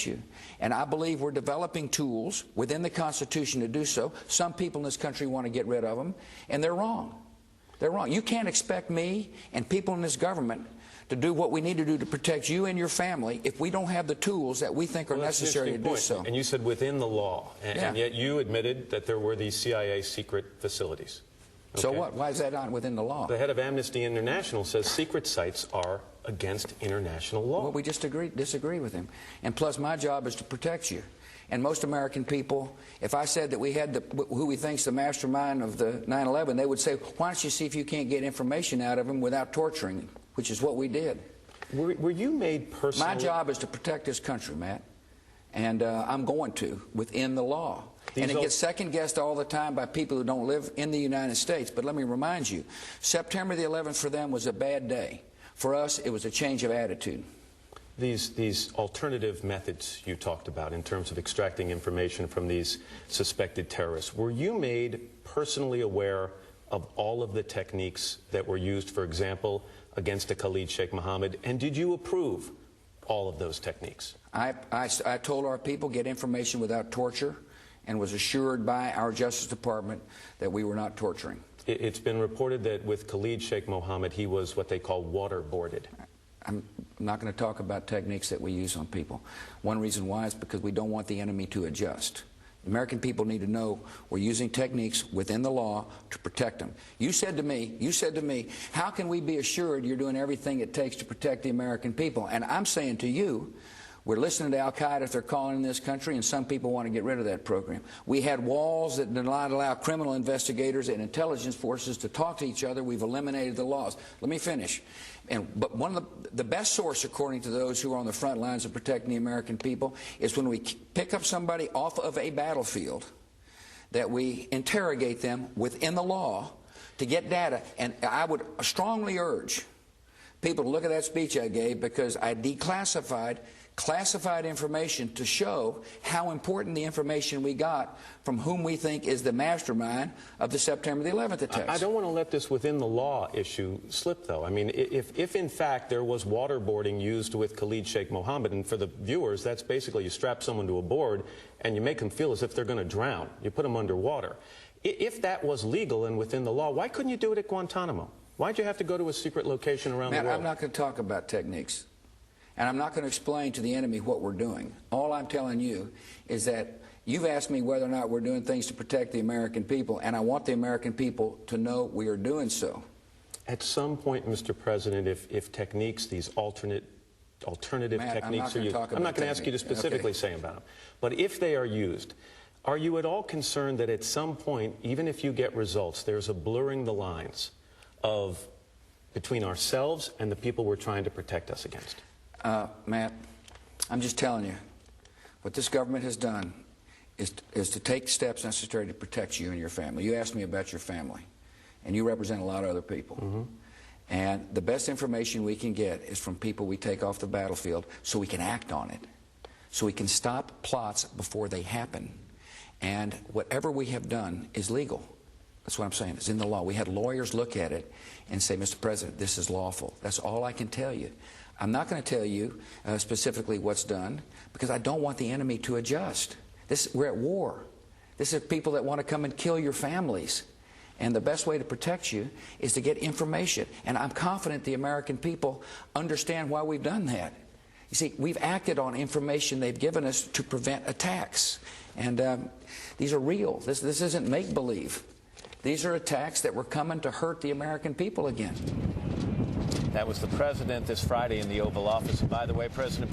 you. And I believe we're developing tools within the Constitution to do so. Some people in this country want to get rid of them, and they're wrong. They're wrong. You can't expect me and people in this government to do what we need to do to protect you and your family if we don't have the tools that we think are necessary to do so. And you said within the law, and yet you admitted that there were these CIA secret facilities. Okay. So what? Why is that not within the law? The head of Amnesty International says secret sites are against international law. Well, we just disagree with him. And plus, my job is to protect you. And most American people, if I said that we had who we think's the mastermind of the 9/11, they would say, why don't you see if you can't get information out of him without torturing him, which is what we did. Were you made personally? My job is to protect this country, Matt. And I'm going to, within the law. And it gets second-guessed all the time by people who don't live in the United States. But let me remind you, September the 11th for them was a bad day. For us, it was a change of attitude. These alternative methods you talked about in terms of extracting information from these suspected terrorists, were you made personally aware of all of the techniques that were used, for example, against a Khalid Sheikh Mohammed, and did you approve all of those techniques? I told our people, get information without torture, and was assured by our Justice Department that we were not torturing. It's been reported that with Khalid Sheikh Mohammed, he was what they call waterboarded. I'm not going to talk about techniques that we use on people. One reason why is because we don't want the enemy to adjust. American people need to know we're using techniques within the law to protect them. You said to me, how can we be assured you're doing everything it takes to protect the American people? And I'm saying to you, we're listening to Al-Qaeda if they're calling in this country, and some people want to get rid of that program. We had walls that did not allow criminal investigators and intelligence forces to talk to each other. We've eliminated the laws. Let me finish. But one of the best source, according to those who are on the front lines of protecting the American people, is when we pick up somebody off of a battlefield, that we interrogate them within the law to get data. And I would strongly urge people to look at that speech I gave, because I declassified classified information to show how important the information we got from whom we think is the mastermind of the September the 11th attacks. I don't want to let this within the law issue slip, though. I mean, if in fact there was waterboarding used with Khalid Sheikh Mohammed, and for the viewers, that's basically you strap someone to a board and you make them feel as if they're going to drown. You put them underwater. If that was legal and within the law, why couldn't you do it at Guantanamo? Why'd you have to go to a secret location around the world? I'm not going to talk about techniques. And I'm not going to explain to the enemy what we're doing. All I'm telling you is that you've asked me whether or not we're doing things to protect the American people, and I want the American people to know we are doing so. At some point, Mr. President, if techniques, these alternative techniques are used, I'm not going to ask you to specifically say about them, but if they are used, are you at all concerned that at some point, even if you get results, there's a blurring the lines between ourselves and the people we're trying to protect us against? Matt, I'm just telling you, what this government has done is to take steps necessary to protect you and your family. You asked me about your family, and you represent a lot of other people. Mm-hmm. And the best information we can get is from people we take off the battlefield, so we can act on it, so we can stop plots before they happen. And whatever we have done is legal. That's what I'm saying. It's in the law. We had lawyers look at it and say, Mr. President, this is lawful. That's all I can tell you. I'm not going to tell you specifically what's done, because I don't want the enemy to adjust. We're at war. This is people that want to come and kill your families. And the best way to protect you is to get information. And I'm confident the American people understand why we've done that. You see, we've acted on information they've given us to prevent attacks. And these are real. This isn't make-believe. These are attacks that were coming to hurt the American people again. That was the president this Friday in the Oval Office. And by the way, President Bush